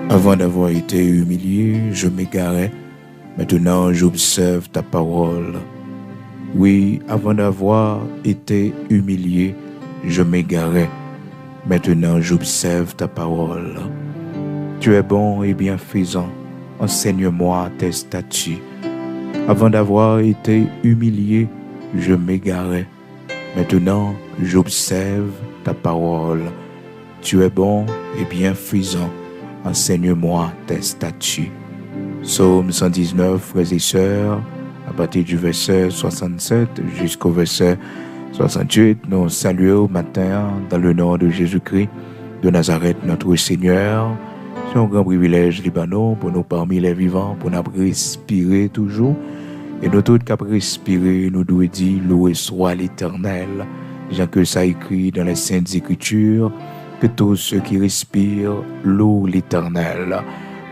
Avant d'avoir été humilié, je m'égarais. Maintenant, j'observe ta parole. Oui, avant d'avoir été humilié, je m'égarais. Maintenant, j'observe ta parole. Tu es bon et bienfaisant. Enseigne-moi tes statuts. Avant d'avoir été humilié, je m'égarais. Maintenant, j'observe ta parole. Tu es bon et bienfaisant. Enseigne-moi tes statuts. Psaume 119, frères et sœurs, à partir du verset 67 jusqu'au verset 68, nous saluons au matin dans le nom de Jésus-Christ de Nazareth, notre Seigneur. C'est un grand privilège, Libanon, pour nous parmi les vivants, pour nous respirer toujours. Et nous tous qui respirer, nous devons dire, loué soit l'Éternel. Jean que ça écrit dans les Saintes Écritures, que tous ceux qui respirent louent l'Éternel.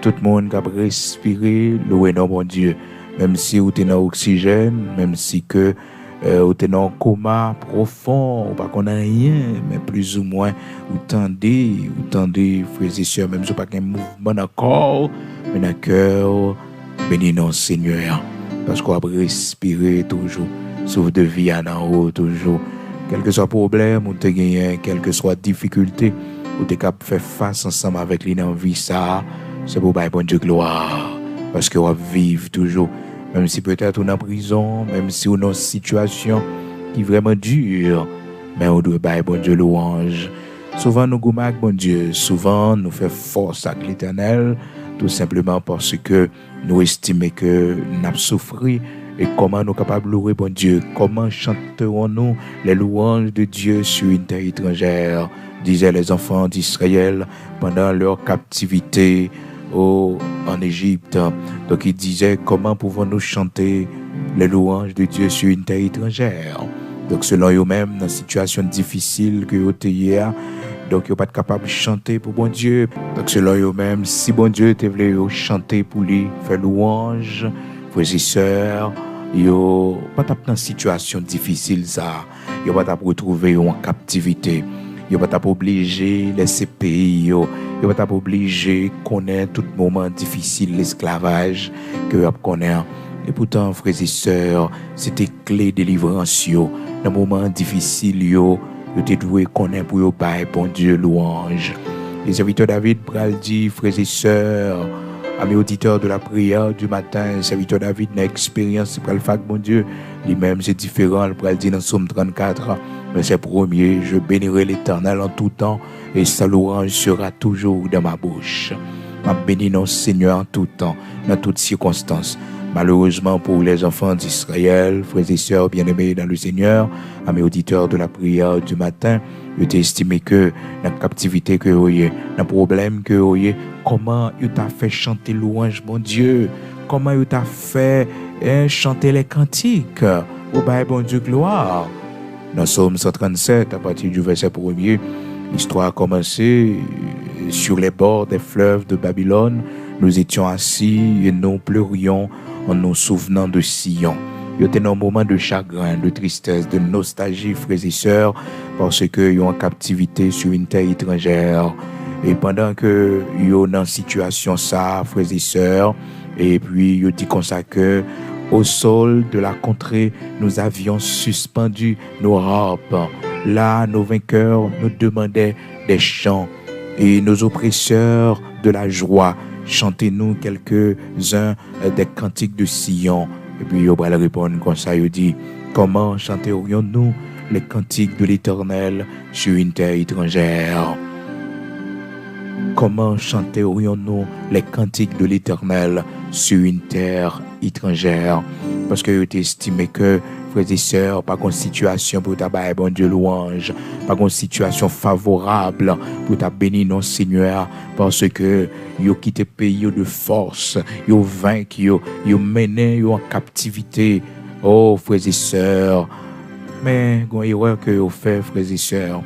Tout le monde qui a respiré, loué non mon Dieu. Même si vous êtes dans l'oxygène, même si que vous êtes dans un coma profond, ou pas qu'on a rien, mais plus ou moins, vous tendez, frères et sœurs, même si vous n'avez pas un mouvement dans le corps, mais dans le cœur, bénis non Seigneur. Parce qu'on a respiré toujours, sauf de vie en haut toujours. Quel que soit le problème, ou te gagné, quelle que soit la difficulté, ou t'es capable de faire face ensemble avec lui dans la vie, ça, c'est pour bon Dieu gloire. Parce qu'on va vivre toujours. Même si peut-être on est en prison, même si on est dans une situation qui est vraiment dure, mais on doit bon Dieu louange. Souvent nous goûtons avec bon Dieu, souvent nous faisons force avec l'Éternel, tout simplement parce que nous estimons que nous avons souffert. Et comment nous sommes capables de louer bon Dieu? Comment chanterons-nous les louanges de Dieu sur une terre étrangère? Disaient les enfants d'Israël pendant leur captivité en Égypte. Donc ils disaient comment pouvons-nous chanter les louanges de Dieu sur une terre étrangère? Donc selon eux-mêmes, dans une situation difficile que vous êtes hier, donc ils ne sont pas capables de chanter pour bon Dieu. Donc selon eux-mêmes, si bon Dieu te voulait chanter pour lui, faire louange, frères et sœurs, yo pas dans une situation difficile ça, yo pas retrouver en captivité, yo pas obligé laisser pays, yo pas obligé connaître tout moment difficile l'esclavage que vous connaissez. Et pourtant frères et sœurs, c'était clé de délivrance yo dans moment difficile yo te doué connaître pour yo bailler bon Dieu louange. Les serviteurs David pral dit frères et sœurs, amis auditeurs de la prière du matin, serviteur David n'a expérience pour le faire bon Dieu. Lui-même, c'est différent. Il peut dire dans Psaume 34, verset 1er, je bénirai l'Éternel en tout temps et sa louange sera toujours dans ma bouche. Je bénis notre Seigneur en tout temps, dans toutes circonstances. Malheureusement pour les enfants d'Israël, frères et sœurs bien-aimés dans le Seigneur, amis auditeurs de la prière du matin, je estimé que dans la captivité que vous avez, dans le problème que vous avez, comment vous t'a fait chanter louange, mon Dieu? Comment vous t'a fait chanter les cantiques? Au bail, bon Dieu, gloire. Dans Psaume 137, à partir du verset 1er, l'histoire a commencé sur les bords des fleuves de Babylone. Nous étions assis et nous pleurions en nous souvenant de Sion. Il y a un moment de chagrin, de tristesse, de nostalgie, frères et sœurs, parce que ils sont en captivité sur une terre étrangère. Et pendant que ils sont dans une situation ça, frères et sœurs, et puis ils dit comme ça que au sol de la contrée, nous avions suspendu nos harpes. Là, nos vainqueurs nous demandaient des chants et nos oppresseurs de la joie. Chantez-nous quelques-uns des cantiques de Sion. Et puis, il va répondre comme ça, il dit, comment chanterions-nous les cantiques de l'Éternel sur une terre étrangère? Comment chanterions-nous les cantiques de l'Éternel sur une terre étrangère? Parce que tu estimé que, frères et sœurs, pas une situation pour ta bon Dieu louange, pas une situation favorable pour ta bénir non Seigneur, parce que yo quitté pays de force, yo vaincu, yo mené en captivité. Oh frères et sœurs, mais une erreur que vous faites, frères et sœurs,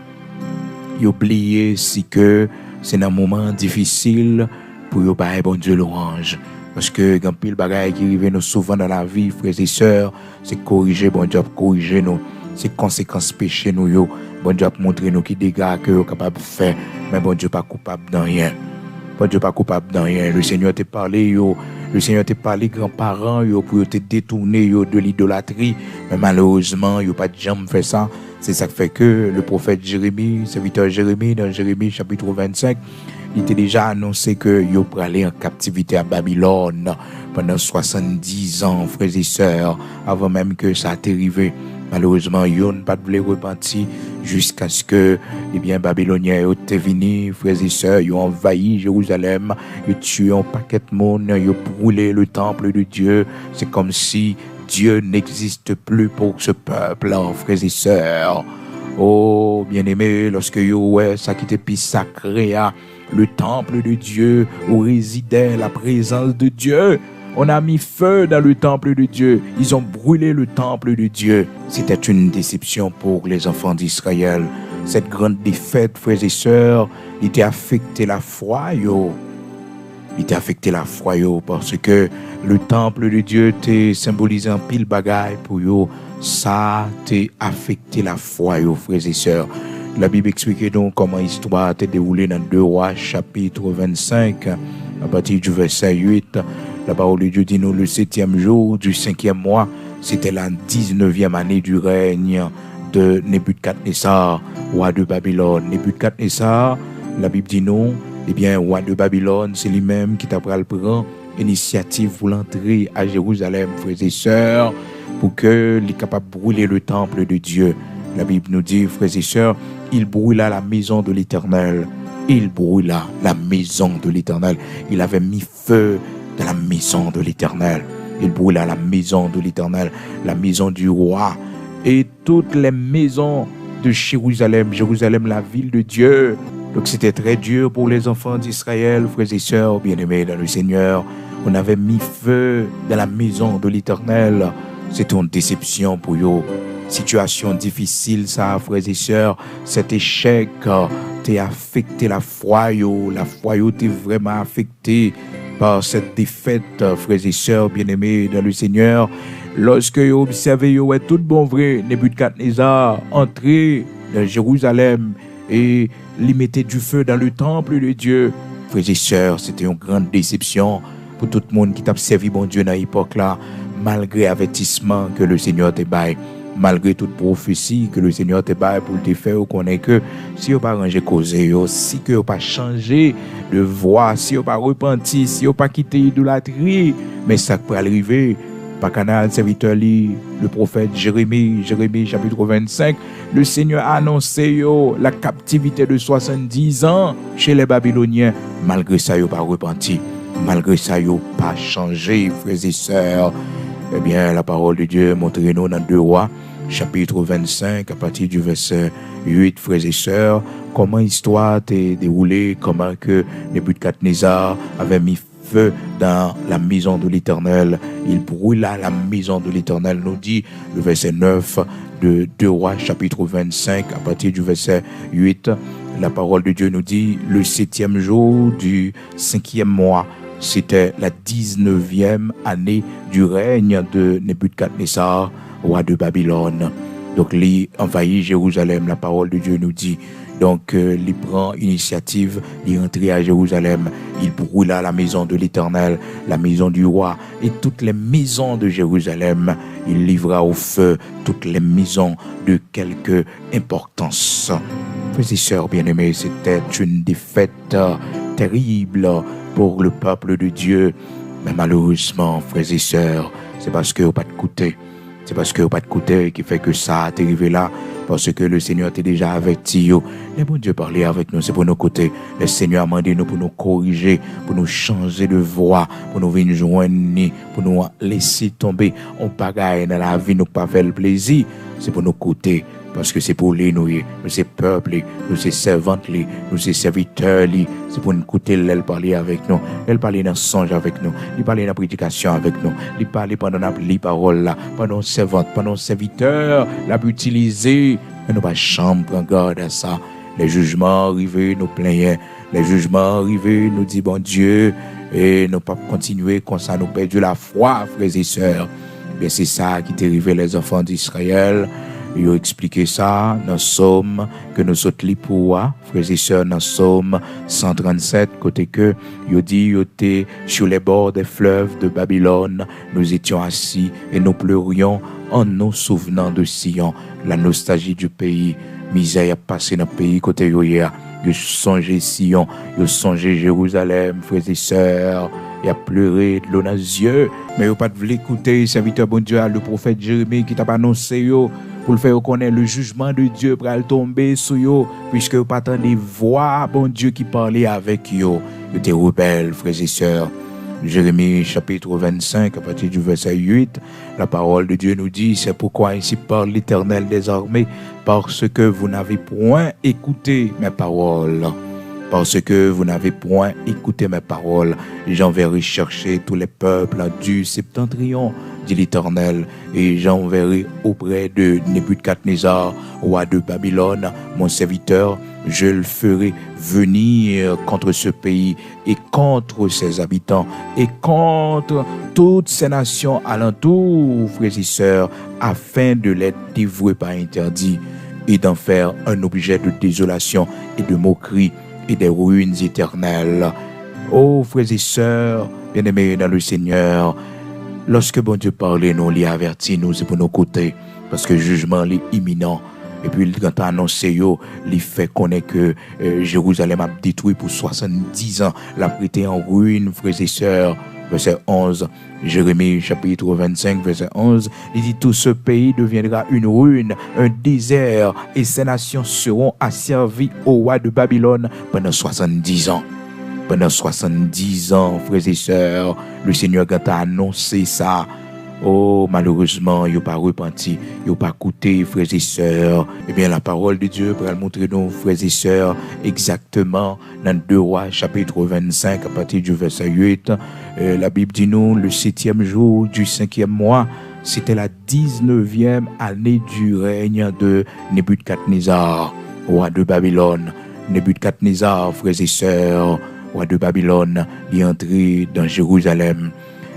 vous oubliez si que c'est un moment difficile pour vous bailler bon Dieu louange. Parce que quand pile bagaille qui arrive nous souvent dans la vie, frères et sœurs, c'est corriger bon Dieu, corriger nous, c'est conséquences péché nous yo. Bon Dieu montrer nous qui dégâts que vous capable de faire, mais bon Dieu pas coupable de rien. Bon Dieu pas coupable de rien. Le Seigneur t'a parlé, le Seigneur t'a parlé grands-parents pour te détourner de l'idolâtrie. Mais malheureusement, pas de jamais fait ça. C'est ça qui fait que le prophète Jérémie, serviteur Jérémie, dans Jérémie chapitre 25, il était déjà annoncé que il pourrait aller en captivité à Babylone pendant 70 ans, frères et sœurs, avant même que ça t'est arrivé. Malheureusement, ils n'ont pas voulu repentir jusqu'à ce que, Babyloniens ont venus, frères et sœurs, ils ont envahi Jérusalem, ils ont tué un paquet de monde, ils ont brûlé le temple de Dieu. C'est comme si Dieu n'existe plus pour ce peuple, frères et sœurs. Oh, bien-aimés, lorsque ça qui était plus sacré, le temple de Dieu, où résidait la présence de Dieu, on a mis feu dans le temple de Dieu. Ils ont brûlé le temple de Dieu. C'était une déception pour les enfants d'Israël. Cette grande défaite, frères et sœurs, il était affecté la foi, Il était affecté la foi, parce que le temple de Dieu était symbolisé en pile bagaille pour eux. Ça t'est affecté la foi, frères et sœurs. La Bible explique donc comment l'histoire s'est déroulée dans 2 Rois, chapitre 25, à partir du verset 8. La parole de Dieu dit nous le 7e jour du 5e mois, c'était la 19e année du règne de Nebuchadnezzar, roi de Babylone. Nebuchadnezzar, la Bible dit non, roi de Babylone, c'est lui-même qui t'a pris l'initiative pour l'entrée à Jérusalem, frères et sœurs, pour qu'il soit capable de brûler le temple de Dieu. La Bible nous dit, frères et sœurs, il brûla la maison de l'Éternel. Il brûla la maison de l'Éternel. Il avait mis feu dans la maison de l'Éternel. Il brûla la maison de l'Éternel, la maison du roi et toutes les maisons de Jérusalem. Jérusalem, la ville de Dieu. Donc c'était très dur pour les enfants d'Israël, frères et sœurs bien-aimés dans le Seigneur. On avait mis feu dans la maison de l'Éternel. C'était une déception pour eux. Situation difficile, ça, frères et sœurs. Cet échec t'a affecté la foi. La foi t'est vraiment affectée par cette défaite, frères et sœurs bien-aimés dans le Seigneur. Lorsque vous observez, tout bon vrai, Nebuchadnezzar entré dans Jérusalem et il mettait du feu dans le temple de Dieu. Frères et sœurs, c'était une grande déception pour tout le monde qui t'a servi bon Dieu dans l'époque là, malgré l'avertissement que le Seigneur t'a baillé. Malgré toute prophétie que le Seigneur te baille pour te faire, qu'on est que si vous pas ranger cause, si vous pas changé de voie, si vous pas repenti, si vous pas quitté l'idolâtrie, mais ça peut arriver. Par canal serviteur le prophète Jérémie chapitre 25, le Seigneur a annoncé la captivité de 70 ans chez les Babyloniens. Malgré ça, vous pas repenti. Malgré ça, vous pas changé, frères et sœurs. Eh bien, la parole de Dieu montre-nous dans 2 Rois, chapitre 25, à partir du verset 8, frères et sœurs, comment l'histoire s'est déroulée, comment que Nebuchadnezzar avait mis feu dans la maison de l'Éternel. Il brûla la maison de l'Éternel, nous dit le verset 9 de 2 Rois, chapitre 25, à partir du verset 8. La parole de Dieu nous dit, le 7e jour du 5e mois, c'était la 19e année du règne de Nebuchadnezzar, roi de Babylone. Donc, il envahit Jérusalem, la parole de Dieu nous dit. Donc, il prend initiative, il entre à Jérusalem, il brûla la maison de l'Éternel, la maison du roi et toutes les maisons de Jérusalem. Il livra au feu toutes les maisons de quelque importance. Frères et sœurs bien-aimés, c'était une défaite terrible pour le peuple de Dieu. Mais malheureusement, frères et sœurs, c'est parce que vous n'avez pas écouté. C'est parce que vous n'avez pas écouté qui fait que ça a arrivé là. Parce que le Seigneur t'a déjà averti. Le bon Dieu parlait avec nous, c'est pour nos côtés. Le Seigneur a demandé nous pour nous corriger, pour nous changer de voie, pour nous venir joindre, pour nous laisser tomber. On bagaille dans la vie, nous pas faire le plaisir. C'est pour nos côtés. Parce que c'est pour les nous, c'est peuple, nous c'est servantes, nous c'est serviteurs, c'est pour nous écouter, elle parler avec nous, elle parler dans le songe avec nous, elle parler dans la prédication avec nous, elle parler pendant la parole là, pendant servante, pendant serviteur, l'a utiliser, mais nous pas chambre prendre garde à ça. Les jugements arrivés, nous plaignons, les jugements arrivés, nous dit bon Dieu, et nous pas continuer comme ça, nous perdons la foi, frères et sœurs. Bien c'est ça qui t'est arrivé les enfants d'Israël. il a expliqué ça dans Somme, que nous sommes li pour frères et sœurs, dans Somme 137, côté que, il dit, il était sur les bords des fleuves de Babylone, nous étions assis et nous pleurions en nous souvenant de Sion, la nostalgie du pays, misère a passé dans le pays, côté yoya. Yo songé Sion, yo songé Jérusalem, frères et sœurs, il a pleuré de l'eau dans les yeux, mais yo pas voulu écouter, serviteur bon Dieu, le prophète Jérémie qui t'a annoncé yo, pour le faire connaître le jugement de Dieu pour aller tomber sur yo, puisque yo pas entendu voix bon Dieu qui parlait avec yo, yo étaient rebelles, frères et sœurs. Jérémie chapitre 25, à partir du verset 8, la parole de Dieu nous dit, c'est pourquoi ainsi parle l'Éternel des armées, parce que vous n'avez point écouté mes paroles. Parce que vous n'avez point écouté mes paroles, j'enverrai chercher tous les peuples du septentrion, dit l'Éternel, et j'enverrai auprès de Nebuchadnezzar, roi de Babylone, mon serviteur, je le ferai venir contre ce pays et contre ses habitants et contre toutes ces nations alentour, frères et sœurs, afin de les dévouer par interdit et d'en faire un objet de désolation et de moquerie et des ruines éternelles. Oh, frères et sœurs, bien-aimés dans le Seigneur, lorsque bon Dieu parlait, nous l'y avertit, nous c'est pour nos côtés, parce que le jugement est imminent. Et puis, quand on a annoncé, il fait connaître que Jérusalem a détruit pour 70 ans, l'a prêté en ruine, frères et sœurs. Verset 11, Jérémie chapitre 25, verset 11, il dit, tout ce pays deviendra une ruine, un désert, et ces nations seront asservies au roi de Babylone pendant 70 ans. Pendant 70 ans, frères et sœurs, le Seigneur quand a annoncé ça, oh, malheureusement, il n'a pas repenti, il n'a pas écouté, frères et sœurs. Eh bien, la parole de Dieu pour montrer nos frères et sœurs exactement dans 2 Rois, chapitre 25, à partir du verset 8. La Bible dit nous, le 7e jour du 5e mois, c'était la 19e année du règne de Nebuchadnezzar, roi de Babylone. Nebuchadnezzar, frères et sœurs, roi de Babylone, il est entré dans Jérusalem.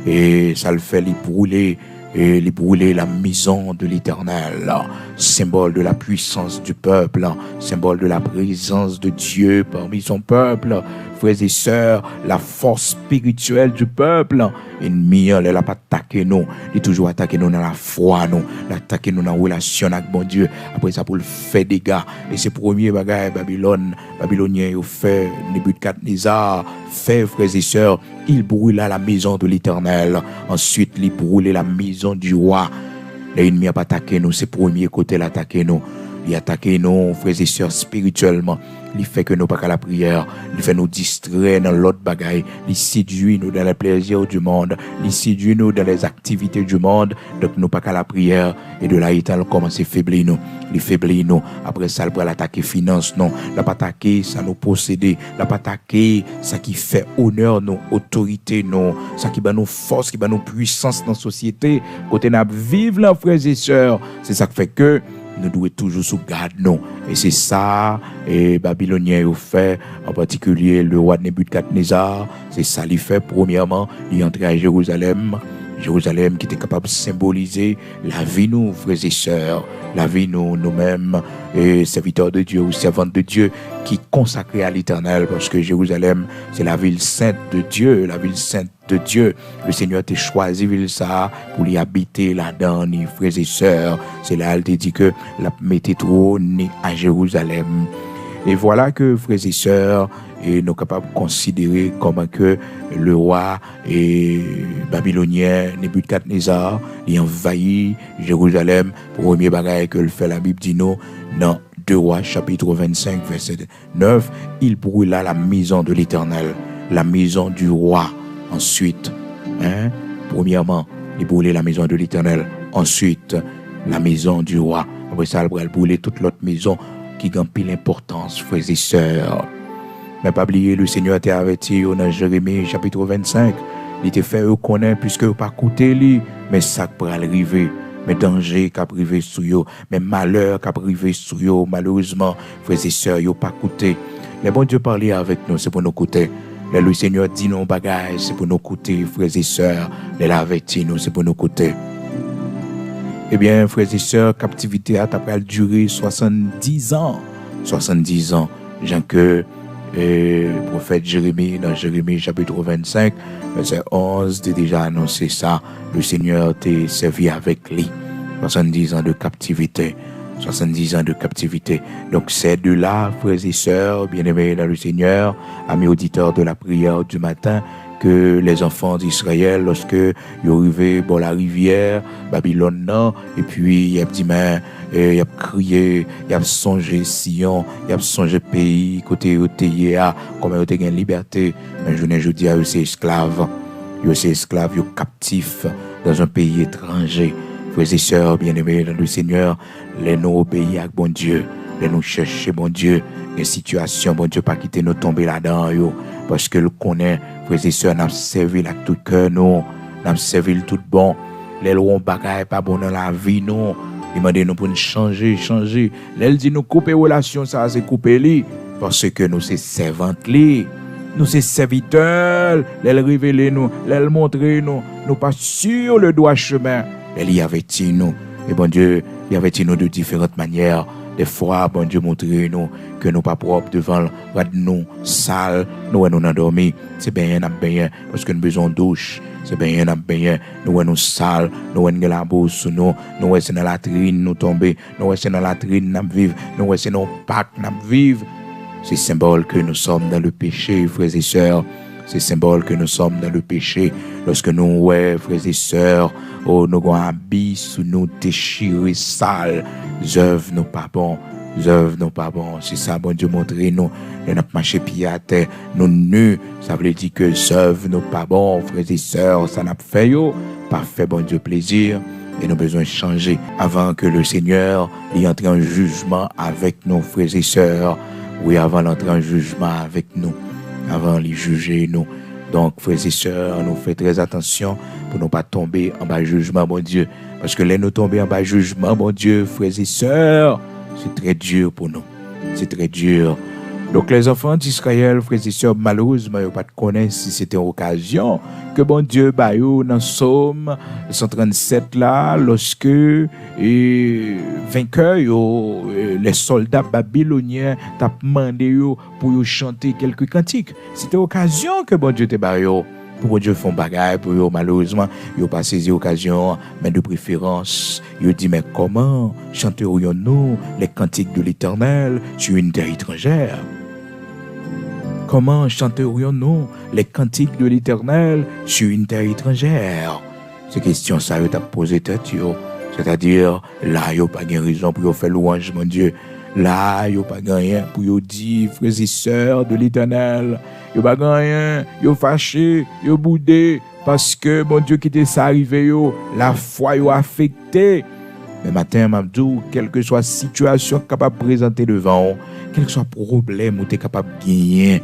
Et ça le fait les brûler la maison de l'Éternel, symbole de la puissance du peuple, symbole de la présence de Dieu parmi son peuple. Frères et sœurs, la force spirituelle du peuple, ennemi, il n'a pas attaqué nous, il a toujours attaqué nous dans la foi, il a attaqué nous dans la relation avec bon Dieu. Après ça, pour le faire des gars, et c'est premier bagage Babylonien, il fait Nebuchadnezzar, fait, frères et sœurs, il brûla la maison de l'Éternel. Ensuite, il brûla la maison du roi. L'ennemi n'a pas attaqué nous, c'est premier côté l'attaquer nous. Il attaque nous, frères et sœurs, spirituellement. Il fait que nous pas qu'à la prière. Il fait nous distraire dans l'autre bagaille. Il séduit nous dans les plaisirs du monde. Il séduit nous dans les activités du monde. Donc nous pas qu'à la prière. Et de là, il commence à faiblir nous. Il faiblit nous. Après ça, il peut l'attaquer finance, non. Il n'a pas attaqué, ça nous posséder. Il n'a pas attaqué, ça qui fait honneur, nous, autorité, nous. Ça qui bat nous force, qui bat nous puissance dans la société. Côté nous vivre là, frères et sœurs. C'est ça qui fait que nous devons toujours sous garde nous. Et c'est ça, et Babylonien a fait, en particulier le roi Nebuchadnezzar, c'est ça qu'il fait. Premièrement, il est entré à Jérusalem. Jérusalem qui était capable de symboliser la vie nous, frères et sœurs, la vie nous-mêmes, et serviteurs de Dieu ou servantes de Dieu qui consacrés à l'Éternel, parce que Jérusalem, c'est la ville sainte de Dieu, la ville sainte de Dieu. Le Seigneur t'a choisi ville ça pour y habiter là-dedans, ni frères et sœurs. C'est là il t'a dit que la mettez trône à Jérusalem. Et voilà que, frères et sœurs, et nous sommes capables de considérer comment que le roi babylonien Nebuchadnezzar il envahit Jérusalem. Premier bagaille que le fait la Bible dit nous dans 2 Rois chapitre 25 verset 9, il brûla la maison de l'Éternel, la maison du roi. Ensuite, premièrement, il brûlait la maison de l'Éternel. Ensuite, la maison du roi. Après ça, il brûlait toute l'autre maison qui gagne l'importance, frères et sœurs. Mais pas oublier, le Seigneur t'a averti dans Jérémie chapitre 25. Il t'a fait reconnaître puisque vous pas écouté lui, mais ça peut arriver. Mais danger qui a privé sur vous, mais malheur qui a privé sur vous, malheureusement, frères et sœurs, vous pas écouté. Mais bon Dieu parlait avec nous, c'est pour nous écouter. Le Seigneur dit nos bagages, c'est pour nous écouter, frères et sœurs. Il a averti nous, c'est pour nous écouter. Eh bien, frères et sœurs, captivité a après duré 70 ans. 70 ans. Jean que le prophète Jérémie, dans Jérémie chapitre 25, verset 11, a déjà annoncé ça. Le Seigneur t'a servi avec lui. 70 ans de captivité. 70 ans de captivité. Donc, c'est de là, frères et sœurs, bien-aimés dans le Seigneur, amis auditeurs de la prière du matin, que les enfants d'Israël, lorsque ils arrivaient dans la rivière, Babylone, non, et puis il a dit, mais, il a crié, il a songé Sion, il a songé pays, côté Otéa, comme il a une liberté, mais je dis à eux, c'est esclaves, ils sont captifs dans un pays étranger. Frères et sœurs, bien-aimés dans le Seigneur, les nous obéir à bon Dieu, les nous chercher bon Dieu, les situations, bon Dieu, pas quitter nous tomber là-dedans, parce que le connaît, frères et sœurs, nous avons servi avec tout cœur, nous avons servi tout bon, les lois bagaille pas bon dans la vie, nous, demandez nous pour nous changer, les dit nous couper relation, ça c'est couper li, parce que nous c'est servantes li. Nous c'est serviteurs, les révéler nous, les montrer nous pas sur le droit chemin. Elle y avait nous. Et bon Dieu, il y avait nous de différentes manières. Des fois, bon Dieu montrer nous que nous pas propres devant nous, sales, nous endormis. C'est bien, parce que nous besoin de douche. C'est bien, nous sales, nous la bourse, nous c'est dans la latrine, nous tomber, nous c'est dans la latrine, nous vivre, nous c'est dans le parc, nous vivre. C'est symbole que nous sommes dans le péché, frères et sœurs. C'est symbole que nous sommes dans le péché. Lorsque nous, ouais, frères et sœurs, oh, nous avons habillé sous nous déchirés, sales, œuvres nous pas bon. C'est ça, bon Dieu, montrez-nous. Nous n'avons pas marché pied à terre, nous nus. Ça veut dire que œuvres nous pas bon, frères et sœurs, ça n'a pas fait, pas fait, bon Dieu, plaisir. Et nous avons besoin de changer avant que le Seigneur y entre en jugement avec nos frères et sœurs. Oui, avant d'entrer en jugement avec nous. Avant de les juger nous. Donc, frères et sœurs, nous faisons très attention pour ne pas tomber en bas jugement, mon Dieu. Parce que là, nous tomber en bas jugement, mon Dieu, frères et sœurs, c'est très dur pour nous. C'est très dur. Donc, les enfants d'Israël, frères et sœurs, malheureusement, ils n'ont pas de connaître si c'était une occasion que bon Dieu, bah, dans Somme 137 là, lorsque vainqueurs, les soldats babyloniens t'ont demandé pour chanter quelques cantiques. C'était occasion que bon Dieu te bah, pour bon Dieu font bagaille pour eux, malheureusement, ils n'ont pas saisi l'occasion, mais de préférence, ils dit mais comment chanterions-nous les cantiques de l'Éternel sur une terre étrangère? Comment chanterions-nous les cantiques de l'Éternel sur une terre étrangère? Ces questions, ça t'a posé tête, c'est-à-dire, là, il n'y a pas de raison pour faire louange, mon Dieu. Là, il n'y a pas de rien pour dire, frères et sœurs de l'Éternel. Il n'y a pas de rien, il y a fâché, il y a boudé, parce que, mon Dieu, qui t'est arrivé, la foi est affectée. Mais matin, Mabdou, quelle que soit la situation capable de présenter devant, quel que soit le problème où tu es capable de gagner,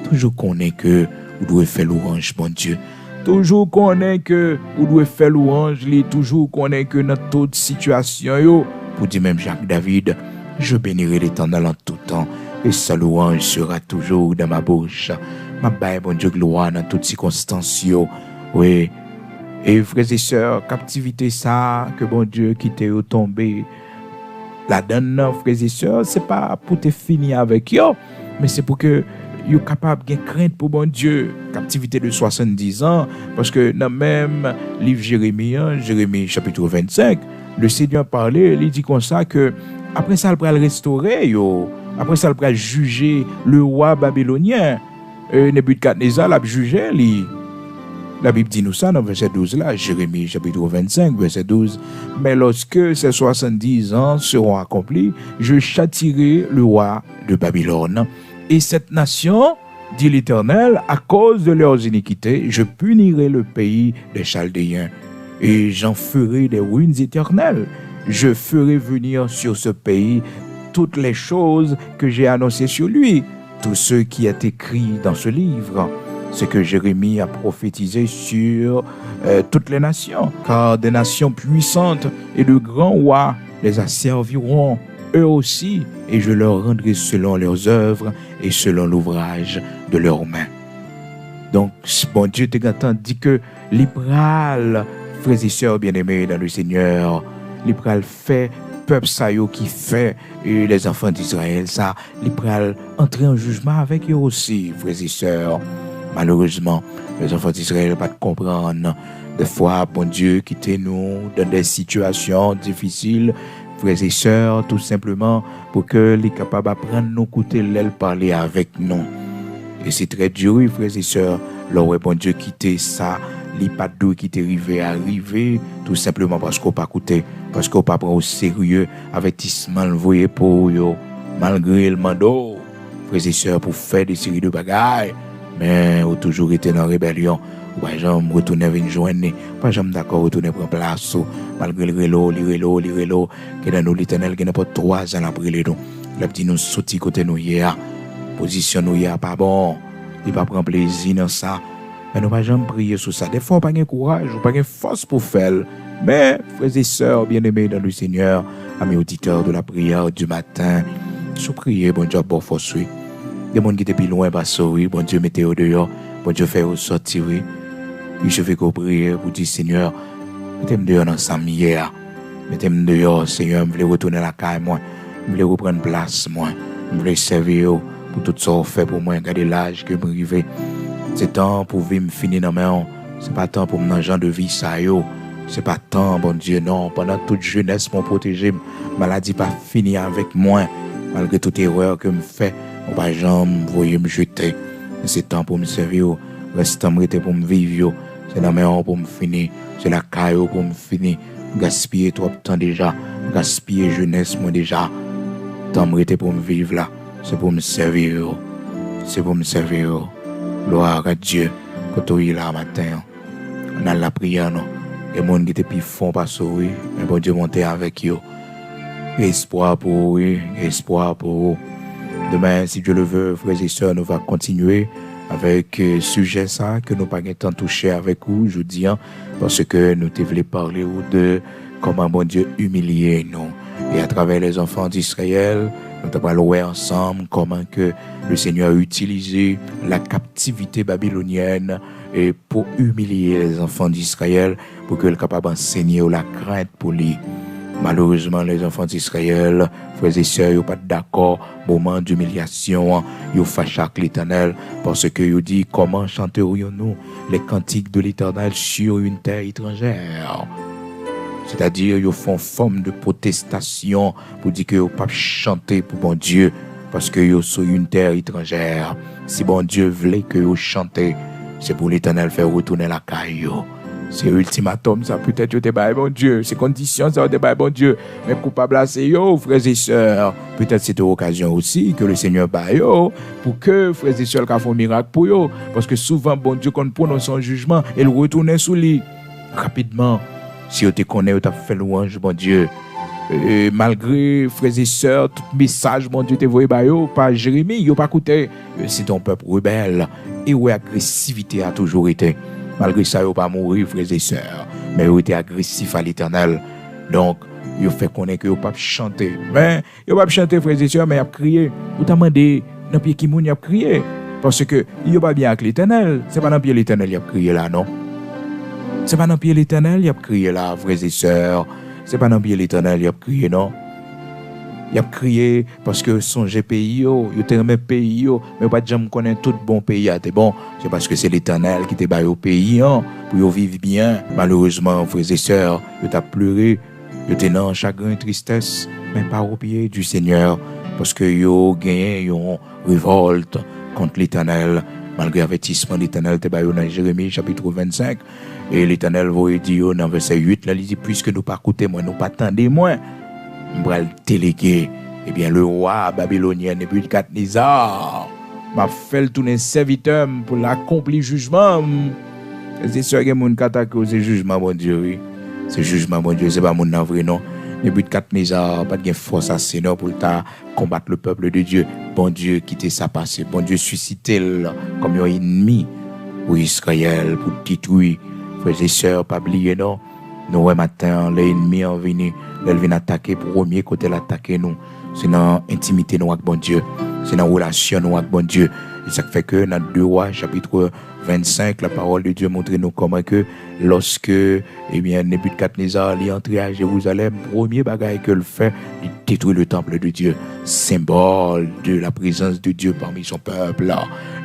toujours connais que vous devez faire louange, mon Dieu. Toujours connais que vous devez faire louange, toujours connais que dans toute situation, pour dire même Jacques David, je bénirai l'Éternel en tout temps, et sa louange sera toujours dans ma bouche. Ma baie, mon Dieu, gloire dans toutes circonstances, oui. Et frères et sœurs, captivité ça, que bon Dieu qui t'est tombé, la donne, frères et sœurs, c'est pas pour te finir avec eux, mais c'est pour que vous êtes capable de crainte pour bon Dieu. Captivité de 70 ans, parce que dans le même livre Jérémie chapitre 25, le Seigneur parlait, il dit comme ça que après ça, il va le restaurer, après ça, il va juger le roi babylonien. Nebuchadnezzar l'a jugé, la Bible dit nous ça dans verset 12 là, Jérémie chapitre 25, verset 12. Mais lorsque ces 70 ans seront accomplis, je châtierai le roi de Babylone. Et cette nation, dit l'Éternel, à cause de leurs iniquités, je punirai le pays des Chaldéens. Et j'en ferai des ruines éternelles. Je ferai venir sur ce pays toutes les choses que j'ai annoncées sur lui, tout ce qui est écrit dans ce livre. Ce que Jérémie a prophétisé sur toutes les nations, car des nations puissantes et de grands rois les asserviront eux aussi, et je leur rendrai selon leurs œuvres et selon l'ouvrage de leurs mains. Donc, bon Dieu te dit que libéral, frères et sœurs bien-aimés dans le Seigneur, il pral fait peuple ça yo qui fait les enfants d'Israël ça, il pral entrer en jugement avec eux aussi, frères et sœurs. Malheureusement, les enfants d'Israël pas comprendre. Des fois, bon Dieu, quittez nous dans des situations difficiles, frères et sœurs, tout simplement pour que les capables d'apprendre nous écouter l'aile parler avec nous. Et c'est très dur, oui, frères et sœurs, là bon Dieu quitter ça, les pas d'eau qui t'est arrivé, tout simplement parce qu'on pas écouté, parce qu'on pas prend au sérieux avertissement le voyer pour eux, malgré le mando, frères et sœurs, pour faire des séries de bagailles, mais ont toujours été dans la rébellion. Pas jamais retourner venir joindre, pas jamais d'accord retourner prendre place, malgré le relo, que dans nous l'Éternel qui n'a pas 3 ans après les nous. Il a dit nous sortir côté nous hier, position nous hier pas bon, il pas prendre plaisir dans ça. Mais nous pas jamais prier sur ça. Des fois pas de courage, pas de force pour faire. Mais frères et sœurs bien-aimés dans le Seigneur, amis auditeurs de la prière du matin, sous prier, bon Dieu, bon force. Des gens qui étaient plus loin, oui, bon Dieu, mettez au dehors, bon Dieu, fait au sortir, oui. Je fais qu'on prie pour dire, Seigneur, mettez-moi dehors dans sa hier. Mettez-moi dehors, Seigneur, je veux retourner à la caille, moi. Je veux reprendre place, moi. Je veux servir pour tout ça, fait pour moi, garder l'âge que je me c'est temps pour vivre finir dans ma main. C'est pas temps pour me genre de vie, ça, yo. C'est pas temps, bon Dieu, non. Pendant toute jeunesse, mon protégé, maladie pas fini avec moi. Malgré toute erreur que me fait, on va jamais voyer me jeter. C'est temps pour me servir, reste temps pour me vivre. C'est dans mes mains pour me finir. C'est la caille pour me finir. Gaspiller trop de temps déjà. Gaspiller jeunesse, moi déjà. Temps pour me vivre là. C'est pour me servir. C'est pour me servir. Gloire à Dieu. Quand on est là matin, on a la prière. Non? Les gens qui étaient plus font pas ça, oui. Mais bon Dieu monter avec eux. Espoir pour eux, oui. Espoir pour eux. Demain, si Dieu le veut, frères et sœurs, nous allons continuer avec sujet ça que nous pas temps touché avec vous aujourd'hui, parce que nous voulons parler de comment bon Dieu humilier nous. Et à travers les enfants d'Israël, nous allons voir ensemble comment que le Seigneur a utilisé la captivité babylonienne et pour humilier les enfants d'Israël, pour qu'ils soient capables d'enseigner la crainte pour lui. Malheureusement, les enfants d'Israël, frères et sœurs, ils sont pas d'accord. Moment d'humiliation, ils fâchent avec l'Éternel parce que ils disent comment chanterions-nous les cantiques de l'Éternel sur une terre étrangère. C'est-à-dire, ils font forme de protestation pour dire qu'ils ne peuvent pas chanter pour bon Dieu parce qu'ils sont sur une terre étrangère. Si bon Dieu voulait que vous chantez, c'est pour l'Éternel faire retourner la caille. C'est ultimatum, ça peut-être que c'est bon Dieu. C'est condition, ça c'est bon Dieu. Mais coupable, c'est yo, frères et sœurs. Peut-être c'est une occasion aussi que le Seigneur bat yo pour que frères et sœurs fassent un miracle pour yo. Parce que souvent, bon Dieu, quand on prononce son jugement, il retourne sous lui. Rapidement, si on te connaît, on t'a fait louange, bon Dieu. Et malgré frères et sœurs, tout message, bon Dieu, te voyé par yo, par Jérémie, yo pas écouté. C'est ton peuple rebelle. Et où l'agressivité a toujours été. Malgré ça, ils n'ont pas mourir, frères et sœurs. Mais ils ont été agressifs à l'Éternel. Donc, ils ont fait connaître qu'ils n'ont pas chanté. Mais, ils n'ont pas chanté, frères et sœurs, mais ils ont crié. Vous t'avez demandé, dans le pied qui moun, ils ont crié. Parce que, ils n'ont pas bien avec l'Éternel. Ce n'est pas dans le pied l'Éternel, ils ont crié là, non? Ce n'est pas dans le pied l'Éternel, ils ont crié là, frères et sœurs. Ce n'est pas dans le pied l'Éternel, ils ont crié, non? Il a crié parce que songez pays, il te remet pays, mais pas jamais connaître tout bon pays. C'est bon, c'est parce que c'est l'Éternel qui te bat au pays pour vivre bien. Malheureusement, frères et sœurs, il t'a pleuré, il t'a dans chagrin, tristesse, mais pas au pied du Seigneur, parce que il gagné une révolte contre l'Éternel. Malgré l'avertissement de l'Éternel, te bat dans Jérémie chapitre 25, et l'Éternel va dire dans verset 8, là, il dit puisque nous pas écouter moi, nous pas attendre moi. M'bral délégué, eh bien le roi babylonien Nebuchadnezzar m'a fait tourner serviteur pour l'accomplir jugement. C'est sûr que mon attaque c'est jugement bon Dieu, oui. C'est jugement bon Dieu, c'est pas mon vrai non. Nebuchadnezzar pas de force assez non pour combattre le peuple de Dieu. Bon Dieu quitter sa passé, bon Dieu susciter comme un ennemi pour Israël pour détruire. Frères et sœurs, pas oublier non. Nous, le matin, l'ennemi est venu attaquer, pour premier côté l'attaquer nous. C'est dans l'intimité nous avec bon Dieu. C'est dans la relation nous avec bon Dieu. Et ça fait que dans 2 Rois, chapitre 25, la parole de Dieu montre nous comment que lorsque Nebuchadnezzar est entré à Jérusalem, premier bagage que le fait, il détruit le temple de Dieu, symbole de la présence de Dieu parmi son peuple,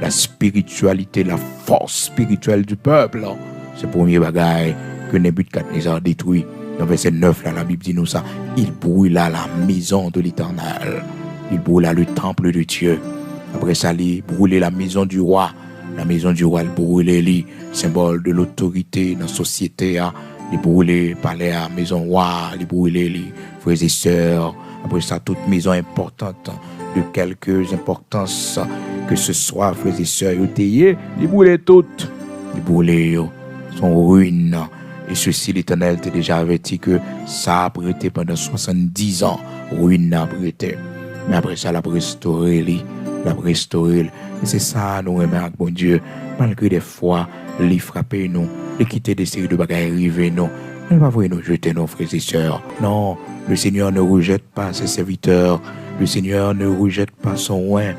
la spiritualité, la force spirituelle du peuple. C'est le premier bagage que Nebuchadnezzar détruit. Dans verset 9, là, la Bible dit nous ça, il brûla la maison de l'Éternel, il brûla le temple de Dieu. Après ça, il brûlait la maison du roi. La maison du roi, il brûlait les symbole de l'autorité dans la société. Il brûlait palais à maison roi, il brûlait les frères et sœurs. Après ça, toute maison importante, de quelque importance que ce soit, frères et sœurs, il brûlait toutes. Il brûlait son ruine. Et ceci, l'Éternel t'a déjà averti que ça a prêté pendant 70 ans. Ruine n'a prêté. Mais après ça, la restauré. Et c'est ça, nous remercions, bon Dieu, malgré des fois, les frapper nous, les quitter des séries de bagages arrivés nous. Mais pas nous jeter nos frères et sœurs. Non, le Seigneur ne rejette pas ses serviteurs. Le Seigneur ne rejette pas son oint.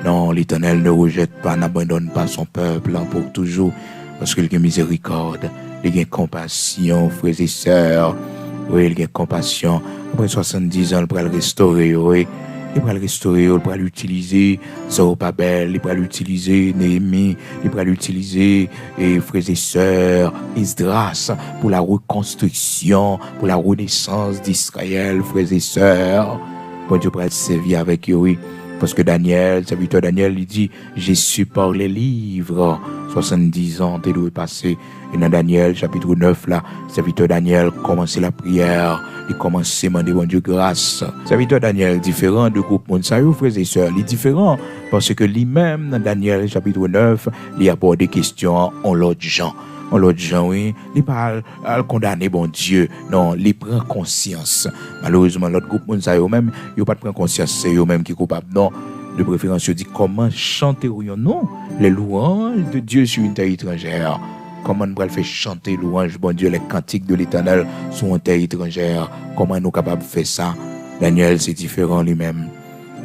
Non, l'Éternel ne rejette pas, n'abandonne pas son peuple pour toujours. Parce qu'il a miséricorde, il a compassion, frères et sœurs. Oui, il a compassion. Après 70 ans, il va le restaurer, oui. Il va le restaurer, il va l'utiliser, Zorobabel, il va l'utiliser, Néhémie, il va l'utiliser, et frères et sœurs, Esdras, pour la reconstruction, pour la renaissance d'Israël, frères et sœurs. Bon Dieu va servir avec eux, oui. Parce que Daniel, serviteur Daniel, il dit, j'ai su par les livres, 70 ans, t'es doué passer. Et dans Daniel, chapitre 9, là, serviteur Daniel commençait la prière, il commençait à demander bon Dieu grâce. Serviteur Daniel, différent de groupe Monsayo, frères et sœurs, il est différent, parce que lui-même, dans Daniel, chapitre 9, il aborde des questions en l'autre gens. En l'autre gens, oui, il parle à condamner bon Dieu. Non, il prend conscience. Malheureusement, l'autre groupe, même, il n'a pas pris conscience, c'est eux-mêmes qui sont coupables. Non, de préférence, il dit comment chanter non, les louanges de Dieu sur une terre étrangère. Comment nous pouvons faire chanter louange, bon Dieu, les cantiques de l'Éternel sur une terre étrangère. Comment nous sommes capables de faire ça? Daniel, c'est différent lui-même.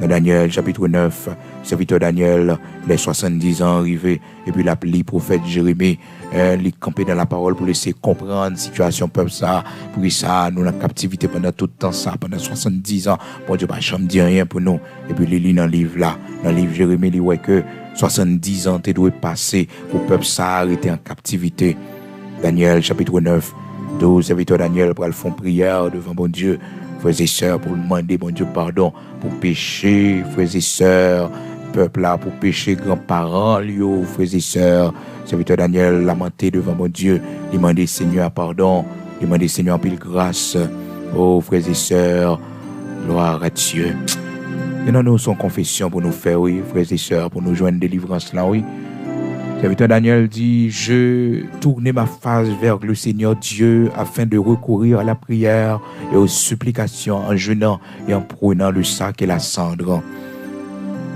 Dans Daniel, chapitre 9, serviteur Daniel, les 70 ans arrivés, et puis l'appelé prophète Jérémie, il campé dans la parole pour laisser comprendre la situation peuple ça, pour ça, nous, la captivité pendant tout le temps, ça, pendant 70 ans, bon Dieu, pas jamais dit rien pour nous. Et puis, il lit dans le livre là, dans le livre Jérémie, il dit que 70 ans, tu dois passer pour le peuple ça arrêter en captivité. Daniel, chapitre 9, 12, serviteur Daniel, pour le font prière devant bon Dieu, frères et sœurs, pour demander bon Dieu pardon, pour pécher, frères et sœurs, peuple là, pour pécher grands-parents, frères et sœurs. Serviteur Daniel lamenté devant mon Dieu, demandez Seigneur pardon, demandez Seigneur pile grâce. Oh frères et sœurs, gloire à Dieu. Et nous son confession pour nous faire, oui, frères et sœurs, pour nous joindre délivrance là, oui. Serviteur Daniel dit, je tournais ma face vers le Seigneur Dieu afin de recourir à la prière et aux supplications en jeûnant et en prenant le sac et la cendre.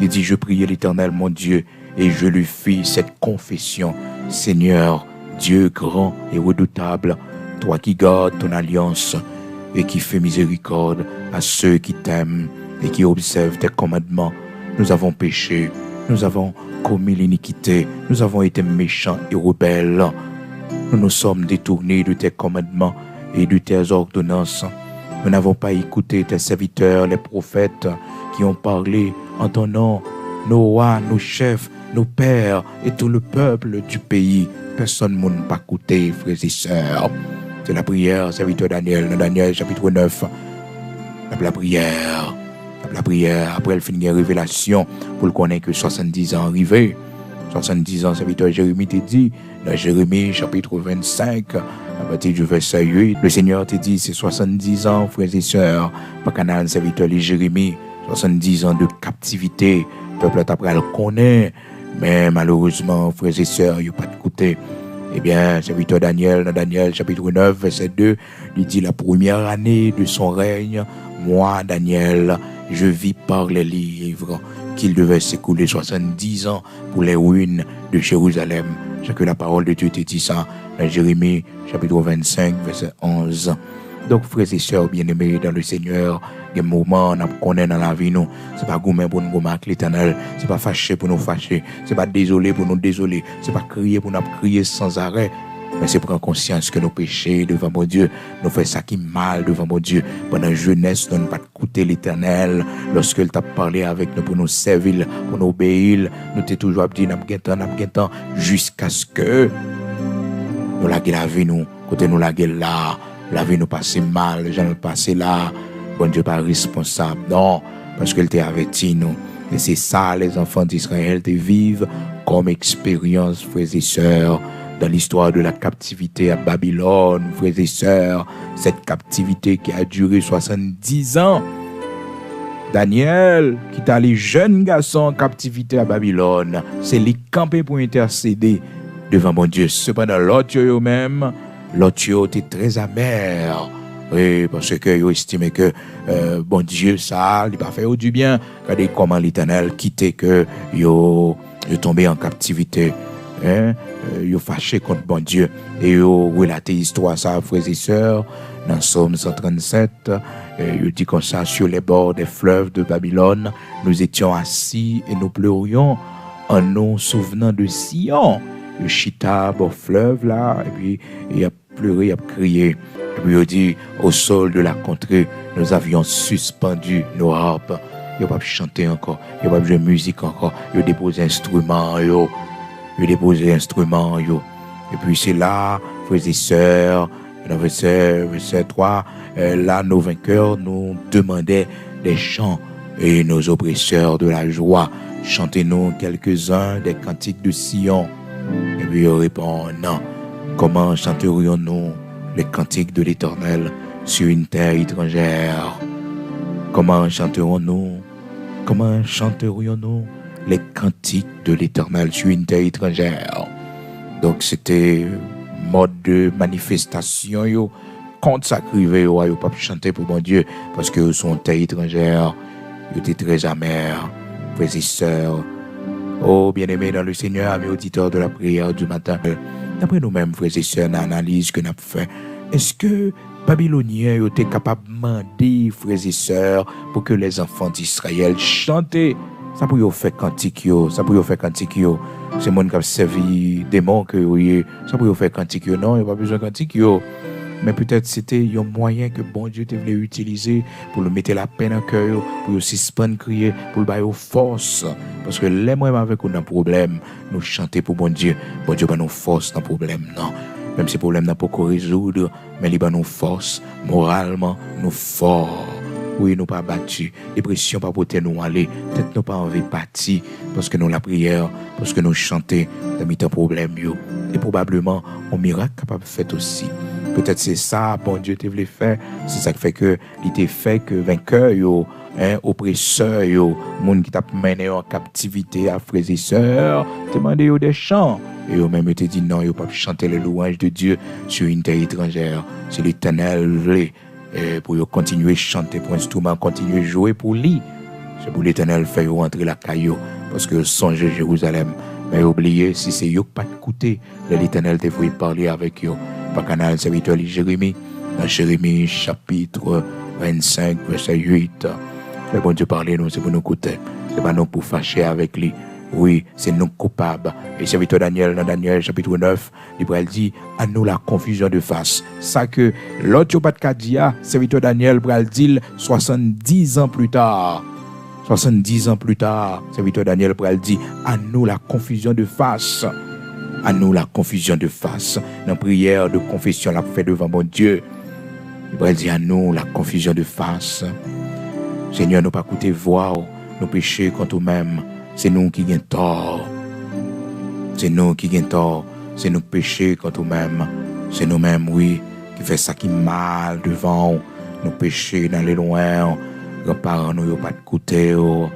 Il dit, je priais l'Éternel mon Dieu et je lui fis cette confession. Seigneur, Dieu grand et redoutable, toi qui gardes ton alliance et qui fais miséricorde à ceux qui t'aiment et qui observent tes commandements, nous avons péché, nous avons commis l'iniquité, nous avons été méchants et rebelles. Nous nous sommes détournés de tes commandements et de tes ordonnances. Nous n'avons pas écouté tes serviteurs, les prophètes, qui ont parlé en ton nom, nos rois, nos chefs, nos pères et tout le peuple du pays. Personne ne m'a pas écouté, frères et sœurs. C'est la prière, serviteur Daniel, dans Daniel chapitre 9. La prière. Après, elle finit une révélation pour le connaître que 70 ans arrivés. 70 ans, serviteur Jérémie t'a dit, dans Jérémie chapitre 25, à partir du verset 8, le Seigneur t'a dit, c'est 70 ans, frères et sœurs, pas canal, serviteur de Jérémie, 70 ans de captivité, le peuple après le connaît, mais malheureusement, frères et sœurs, il n'y a pas de côté. Eh bien, serviteur Daniel, dans Daniel chapitre 9, verset 2, il dit, la première année de son règne, moi, Daniel, je vis par les livres qu'il devait s'écouler 70 ans pour les ruines de Jérusalem. C'est que la parole de Dieu te dit ça dans Jérémie chapitre 25, verset 11. Donc, frères et sœurs bien-aimés dans le Seigneur, il y a des moments qu'on connaît dans la vie, nous. Ce n'est pas gourmet pour nous gourmer avec l'Éternel. Ce n'est pas fâché pour nous fâcher. Ce n'est pas désolé pour nous désoler. Ce n'est pas crier pour nous crier sans arrêt. Mais c'est prendre conscience que nos péchés devant mon Dieu, nous faisons ça qui est mal devant mon Dieu. Pendant la jeunesse, nous ne pas écouter l'Éternel. Lorsqu'il t'a parlé avec nous pour nous servir, pour nous obéir, nous t'es toujours dit, n'a temps, jusqu'à ce que nous la vie nous, côté nous la là, la vie nous passe mal, les gens nous passent là. Bon Dieu pas responsable, non, parce qu'il t'a averti nous. Et c'est ça, les enfants d'Israël, te vivent comme expérience, frères et sœurs, dans l'histoire de la captivité à Babylone, frères et sœurs, cette captivité qui a duré 70 ans. Daniel, qui t'a les jeunes garçons en captivité à Babylone, c'est les campés pour intercéder devant mon Dieu. Cependant, l'autre eux-mêmes, l'autre était très amer. Oui, parce que ils estimaient que bon Dieu, ça, il n'a pas fait du bien. Regardez comment l'Éternel quittait que ils tombé en captivité. Ils fâché contre bon Dieu. Et ils relaté l'histoire, ça, frères et sœurs, dans Psaume 137. Il dit comme ça, sur les bords des fleuves de Babylone, nous étions assis et nous pleurions en nous souvenant de Sion. Le chita au fleuve là, et puis il a pleuré, il a crié. Et puis il dit, au sol de la contrée, nous avions suspendu nos harpes. Il n'a pas chanté encore, il n'a pas joué musique encore, il a déposé instruments, il a déposé instruments. Et puis c'est là, frères et sœurs, dans verset 3, là nos vainqueurs nous demandaient des chants et nos oppresseurs de la joie. Chantez-nous quelques-uns des cantiques de Sion. Et puis il répond, non, comment chanterions-nous les cantiques de l'Éternel sur une terre étrangère? Comment chanterions-nous les cantiques de l'Éternel sur une terre étrangère? Donc c'était mode de manifestation contre ça crivé yo pas chanter pour mon Dieu parce que son terre étrangère, ils étaient très amers, frères et sœurs. Oh, bien-aimés dans le Seigneur, amis auditeurs de la prière du matin, d'après nous-mêmes, frères et sœurs, dans l'analyse que nous avons fait, est-ce que Babyloniens étaient capables de demander, frères et sœurs, pour que les enfants d'Israël chantent? Ça pour y faire cantique, ça pour y faire cantique. C'est mon qui a servi démon que ça pour y faire cantique, non, il n'y a pas besoin de cantique. Mais peut-être c'était un moyen que bon Dieu te voulait utiliser pour le mettre la peine en cœur, pour le suspendre crier, pour le bailler force. Parce que les moyens avec un problème, nous chanter pour bon Dieu pas nous force dans le problème, non. Même si le problème n'a pas résoudre, mais il nous force, moralement, nous fort. Oui, nous pas battus, dépression pas porter nous aller, peut-être nous pas envie partir parce que nous la prière, parce que nous chanter dans un problème et probablement un miracle capable de faire aussi. Peut-être c'est ça, bon Dieu te voulait faire, c'est ça qui fait que il t'a fait que vainqueur oppresseur monde qui t'a mené en captivité à frères et sœurs, demandé des chants et eux même te dit non, yo pas chanter les louanges de Dieu sur une terre étrangère, c'est l'Éternel voulait pour continuer à chanter pour instrument, continuer à jouer pour lui. C'est pour l'Éternel faire rentrer la caillou parce que songez Jérusalem. Mais oubliez, si c'est eux pas écouter, l'Éternel te faut parler avec eux. Par canal serviteur de Jérémie, dans Jérémie chapitre 25, verset 8. Le bon Dieu parler nous, c'est pour nous écouter. C'est pas nous pour fâcher avec lui. Oui, c'est nous coupables. Et serviteur Daniel, dans Daniel chapitre 9, il dit, à nous la confusion de face. Ça que l'autre pas de Kadia, serviteur Daniel, il dit 70 ans plus tard. 70 ans plus tard, serviteur Daniel dit, à nous la confusion de face. À nous la confusion de face. Dans la prière de confession, la fait devant mon Dieu. Il dit à nous la confusion de face. Seigneur, nous pas écouter voix, nous péchés contre nous-mêmes. C'est nous qui gagnons tort. C'est nous qui gagnons tort. C'est nous péchés contre nous-mêmes. C'est nous-mêmes, oui, qui fait ça qui mal devant nous péchés dans les loin. Nos parents nous n'ont pas écouté. Ils ont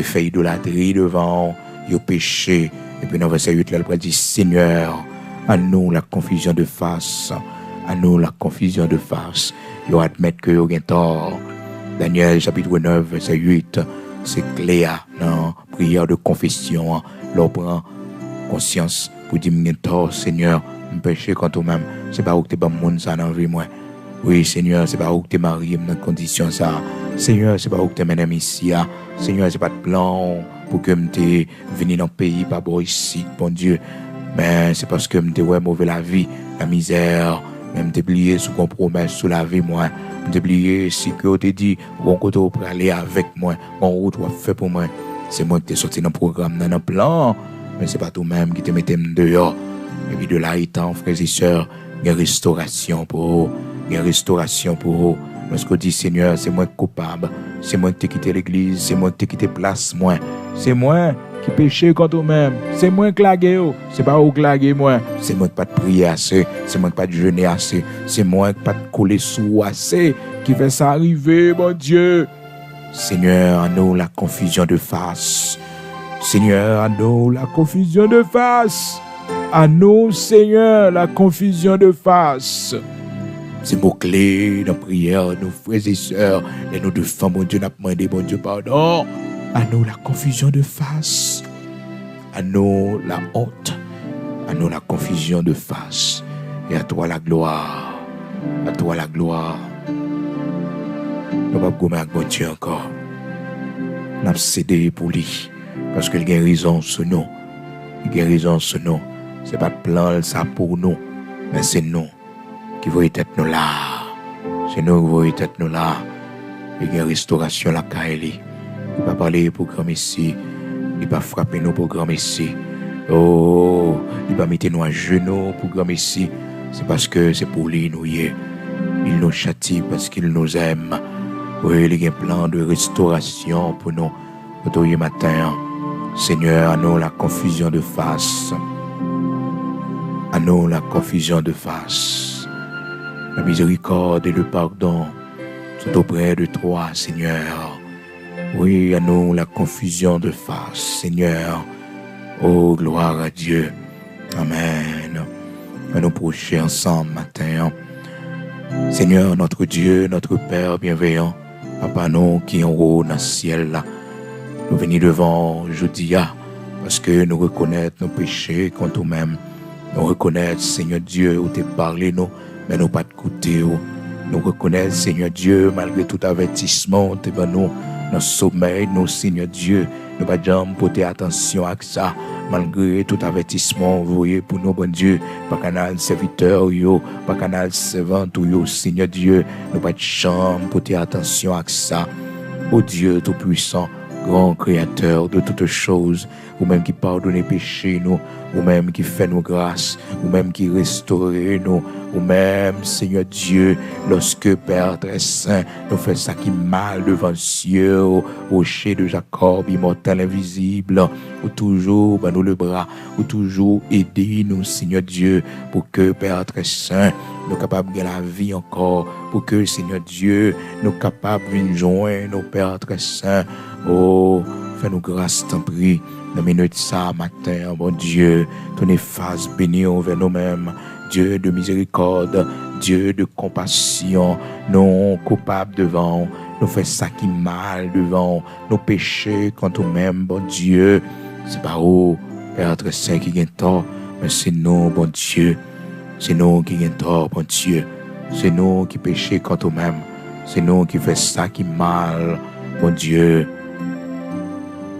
fait idolâtrie devant. Ils ont péché. Et puis dans verset 8, là, il dit, Seigneur, à nous la confusion de face. À nous la confusion de face. Ils admettent que ils ont tort. Daniel chapitre 9, verset 8. C'est clair, non? Prière de confession. L'on prend conscience pour dire, tort, Seigneur, je péché contre toi-même. C'est pas où tu es bon monde ça dans la vie, moi. Oui, Seigneur, c'est pas où que t'es marié dans condition ça. Seigneur, c'est pas où que t'es mené ici. Seigneur, c'est pas de plan pour que m'te venu dans le pays, pas bon ici, bon Dieu. Mais c'est parce que m'te ouais mauvais la vie, la misère, même t'es plié sous qu'on promesse sous la vie, moi. M'te plié si que t'es dit, bon côté pour aller avec moi, mon route va faire pour moi. C'est moi qui t'ai sorti dans le programme, dans le plan. Mais c'est pas toi-même qui te mettais dehors. Et puis de là, étant, frères et sœurs, il y a restauration pour eux. Il y a restauration pour eux. Lorsqu'on dit, Seigneur, c'est moi qui coupable. C'est moi qui t'ai quitté l'église. C'est moi qui t'ai quitté place, moi. C'est moi qui péché contre eux-mêmes. C'est moi qui lagué. C'est pas vous qui lagué, moi. C'est moi qui pas de prier assez. C'est moi qui pas de jeûner assez. C'est moi qui pas de coller sous assez. Qui fait ça arriver, mon Dieu. Seigneur, à nous la confusion de face. Seigneur, à nous la confusion de face. À nous, Seigneur, la confusion de face. C'est mots-clés dans la prière, nos frères et sœurs, et nous devons, mon Dieu, n'a demandé, mon Dieu, pardon. À nous, la confusion de face. À nous, la honte. À nous, la confusion de face. Et à toi, la gloire. À toi, la gloire. Nous ne pouvons pas gommer avec mon Dieu encore. Nous avons cédé pour lui. Parce qu'il y a raison sur nous. Il y a raison sur nous. Ce n'est pas de plan ça pour nous. Mais c'est nous qui voyons être nous là. C'est nous qui voyons être nous là. Il y a une restauration là, Kaeli. Il ne va pas parler pour grand ici. Il ne va pas frapper nous pour grand ici. Oh, il va mettre nous à genoux pour grand ici. C'est parce que c'est pour lui nous y est. Il nous châtie parce qu'il nous aime. Oui, il y a un plan de restauration pour nous. Pour ce matin, Seigneur, à nous la confusion de face. À nous la confusion de face. La miséricorde et le pardon sont auprès de toi, Seigneur. Oui, à nous la confusion de face, Seigneur. Oh, gloire à Dieu. Amen. À nous procher ensemble matin. Seigneur, notre Dieu, notre Père bienveillant, Papa, nous qui en haut dans le ciel là, nous venons devant aujourd'hui parce que nous reconnaissons nos péchés contre nous-mêmes. Nous reconnaissons, Seigneur Dieu, où tu parlé nous, mais nous pas de côté. Nous reconnaissons, Seigneur Dieu, malgré tout avertissement, tu es nous, dans sommeil, nous, Seigneur Dieu, nous pas jamais porter attention à ça. Malgré tout avertissement, vous voyez, pour nous, bon Dieu, pas canal serviteur, pas canal servante, Seigneur Dieu, nous pas de chambre, porter attention à ça. Ô Dieu Tout-Puissant, grand Créateur de toutes choses, ou même qui pardonne les péchés, nous, ou même qui fait nos grâces, ou même qui restaure nous, ou même, Seigneur Dieu, lorsque Père très saint nous fait ça qui mal devant le ciel, au rocher de Jacob, immortel, invisible, ou toujours, nous le bras, ou toujours aider nous, Seigneur Dieu, pour que Père très saint, nous capables de la vie encore, pour que, Seigneur Dieu, nous capables de joindre nos Pères très saints. Oh, fais-nous grâce, t'en prie, dans minute ça matin, bon Dieu, ton efface béni envers nous-mêmes, Dieu de miséricorde, Dieu de compassion, non coupables devant, nous fait ça qui mal devant, nos péchés contre nous-mêmes, bon Dieu, c'est pas où, Père très saint qui gagne tort, mais c'est nous, bon Dieu, c'est nous qui gagne tort, bon Dieu, c'est nous qui péchons contre nous-mêmes, c'est nous qui fait ça qui mal, bon Dieu.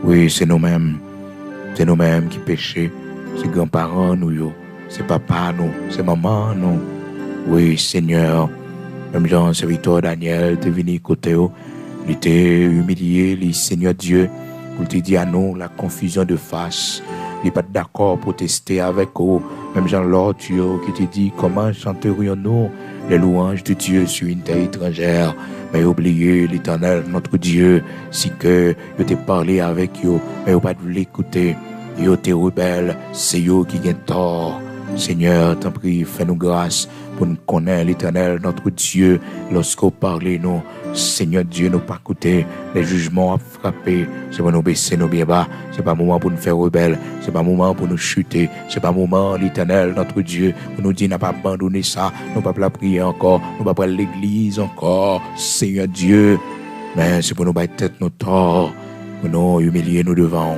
Oui, c'est nous-mêmes qui péchons, c'est grands-parents nous, c'est papa nous, c'est maman nous. Oui, Seigneur, même Jean, serviteur Daniel, t'es venu côté eux, il était humilié, le Seigneur Dieu, pour te dire à nous la confusion de face, il n'est pas d'accord pour tester avec eux, même Jean-Lord qui te dit comment chanterions-nous les louanges de Dieu sur une terre étrangère. Mais oubliez l'Éternel, notre Dieu, si que je t'ai parlé avec eux, mais vous pas de l'écouter. Yo t'es rebelle, c'est eux qui gagnent tort. Seigneur, t'en prie, fais-nous grâce pour nous connaître l'Éternel, notre Dieu, lorsqu'on parle nous. Seigneur Dieu, nous pas écouter les jugements à frapper. C'est pour nous baisser nos bien bas. C'est pas un moment pour nous faire rebelle. C'est pas un moment pour nous chuter. C'est pas un moment, l'Éternel, notre Dieu, pour nous dire n'a pas abandonné ça. Nous pas la prier encore. Nous pas l'église encore. Seigneur Dieu. Mais c'est pour nous battre tête nos torts. Pour nous humilier nous devant.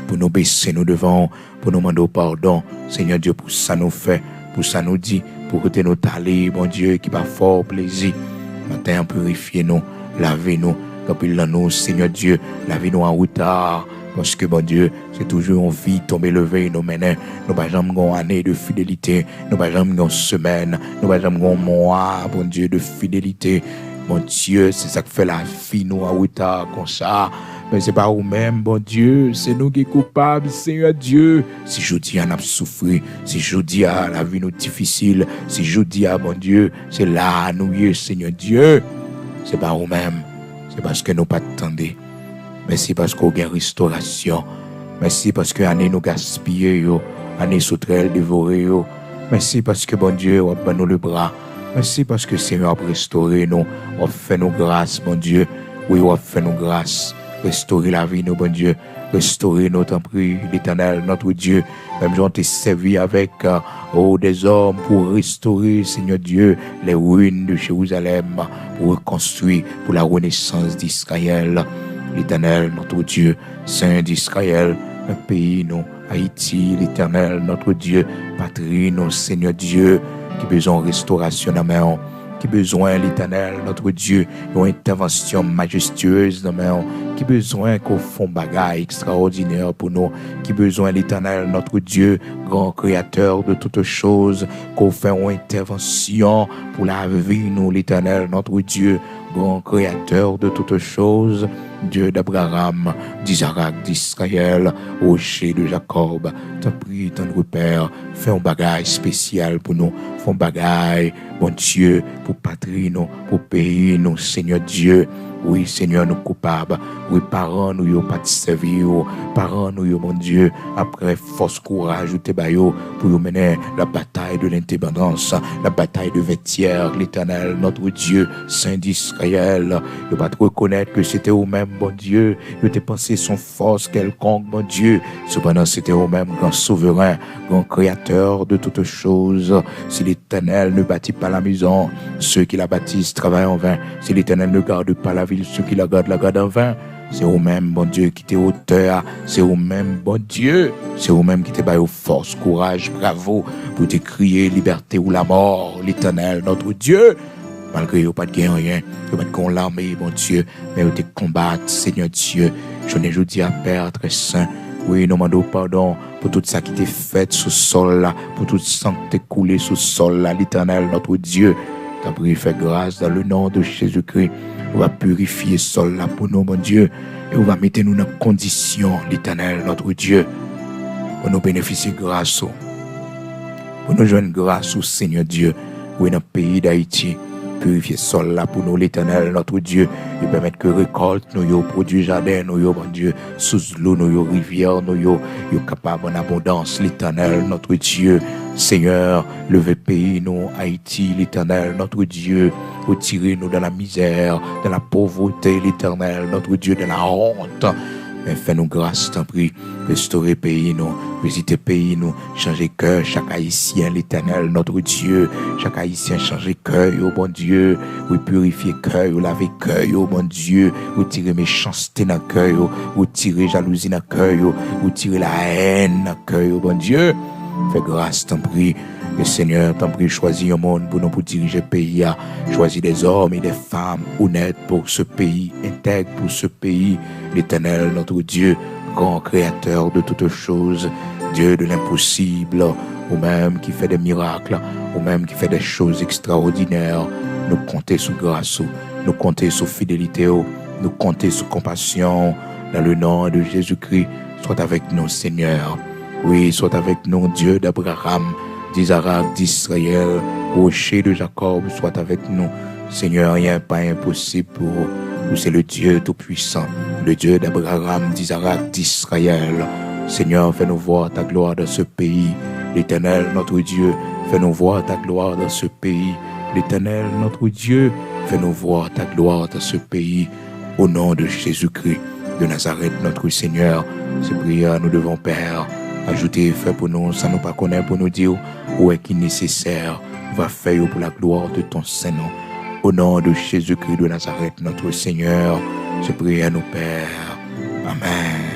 Pour nous baisser nous devant. Pour nous demander pardon. Seigneur Dieu, pour ça nous fait. Pour ça nous dit. pour côté nous taler, bon Dieu, qui va fort plaisir. Matin, purifiez-nous, lavez-nous, nous, Seigneur Dieu, lavez-nous en retard. Parce que, bon Dieu, c'est toujours une vie tomber lever nous mener. Nous pas jamais une année de fidélité. Nous pas jamais une semaine. Nous pas jamais un mois, bon Dieu, de fidélité. Mon Dieu, c'est ça qui fait la vie, nous, en retard, comme ça. Mais c'est pas nous-mêmes, bon Dieu, c'est nous qui sommes coupables, Seigneur Dieu. Si je dis, on a souffert, si je dis, la vie nous difficile, si je dis, bon Dieu, c'est là, nous, Seigneur Dieu. C'est pas nous-mêmes, c'est parce que nous pas attendons. Merci parce qu'on a une restauration. Merci parce que l'année nous gaspillé, l'année sauterelle dévorée. Merci parce que, bon Dieu, on a nous le bras. Merci parce que Seigneur a restauré nous, on fait nos grâces, bon Dieu. Oui, on fait nos grâces. Restaurer la vie, nous, bon Dieu. Restaurer notre prix, l'Éternel, notre Dieu. Même si on t'est servi avec des hommes pour restaurer, Seigneur Dieu, les ruines de Jérusalem, pour reconstruire, pour la renaissance d'Israël. L'Éternel, notre Dieu, Saint d'Israël, un pays, nous, Haïti, l'Éternel, notre Dieu, patrie, nous, Seigneur Dieu, qui besoin de restauration dans main, qui besoin, l'Éternel, notre Dieu, une intervention majestueuse dans main, qui besoin qu'on fasse un bagage extraordinaire pour nous, qui besoin, l'Éternel, notre Dieu, grand créateur de toutes choses, qu'on fasse une intervention pour la vie, nous, l'Éternel, notre Dieu, grand créateur de toutes choses, Dieu d'Abraham, d'Isaac, d'Israël, rocher de Jacob, t'as pris ton repère, fais un bagage spécial pour nous, fais un bagage, bon Dieu, pour patrie nous, pour pays nous, Seigneur Dieu. Oui, Seigneur, nous coupables. Oui, parents, nous n'avons pas de servir. Parents, nous, mon Dieu, après force, courage, pour nous mener la bataille de l'indépendance, la bataille de vêtière, l'Éternel, notre Dieu, Saint d'Israël. Nous pas reconnaître que c'était au-même, bon Dieu. Nous t'ai pensé son force quelconque, bon Dieu. Cependant, c'était au-même grand souverain, grand créateur de toutes choses. Si l'Éternel ne bâtit pas la maison, ceux qui la bâtissent travaillent en vain. Si l'Éternel ne garde pas la ville, ceux qui la gardent en vain. C'est vous-même, bon Dieu, qui t'es auteur. C'est vous-même, bon Dieu. C'est vous-même qui t'es baillé force, courage, bravo, pour te crier liberté ou la mort, l'Éternel, notre Dieu. Malgré vous pas de gain rien, vous pas de con l'armée, bon Dieu, mais vous te combattre, Seigneur Dieu. Je n'ai jamais dit à Père très saint. Oui, nous demandons pardon pour tout ça qui t'est fait sous sol là, pour tout sang qui t'est coulé sous sol là, l'Éternel, notre Dieu. T'as pris, fait grâce dans le nom de Jésus-Christ. On va purifier sol là pour nous, mon Dieu. Et on va mettre nous dans condition, l'Éternel, notre Dieu, pour nous bénéficier grâce. Pour nous joindre grâce au Seigneur Dieu. Oui, dans le pays d'Haïti. Purifier sol là pour nous, l'Éternel, notre Dieu, et permettre que récolte nous, yo, produit jardin nous, yo, mon Dieu, sous l'eau nous, yo, rivière nous, yo capable en abondance, l'Éternel, notre Dieu. Seigneur, levez pays nous, Haïti, l'Éternel, notre Dieu, retirez-nous dans la misère, dans la pauvreté, l'Éternel, notre Dieu, de la honte. Mais fais-nous grâce, t'en prie, restaurer pays nous, visiter pays nous, changer cœur, chaque haïtien, l'Éternel, notre Dieu, chaque haïtien changer cœur, oh bon Dieu, oui, purifier cœur, laver cœur, oh bon Dieu, retirer méchanceté dans cœur, retirer jalousie dans cœur, retirer la haine dans cœur, oh bon Dieu, fais grâce, t'en prie. Le Seigneur, t'en prie, choisis un monde pour nous pour diriger le pays. Choisis des hommes et des femmes honnêtes pour ce pays, intègres pour ce pays. L'Éternel, notre Dieu, grand créateur de toutes choses, Dieu de l'impossible, ou même qui fait des miracles, ou même qui fait des choses extraordinaires. Nous comptons sous grâce, nous comptons sous fidélité, nous comptons sous compassion. Dans le nom de Jésus-Christ, sois avec nous, Seigneur. Oui, sois avec nous, Dieu d'Abraham, d'Isaac, d'Israël, rocher de Jacob, soit avec nous. Seigneur, rien n'est pas impossible pour vous. C'est le Dieu Tout-Puissant, le Dieu d'Abraham, d'Isaac, d'Israël. Seigneur, fais-nous voir ta gloire dans ce pays. L'Éternel, notre Dieu, fais-nous voir ta gloire dans ce pays. L'Éternel, notre Dieu, fais-nous voir ta gloire dans ce pays. Au nom de Jésus-Christ de Nazareth, notre Seigneur, ces prières nous devons, Père, ajouter et faire pour nous, ça nous pas connaître pour nous dire où est qui est nécessaire. Va faire pour la gloire de ton Saint-Nom. Au nom de Jésus-Christ de Nazareth, notre Seigneur, je prie à nos Pères. Amen.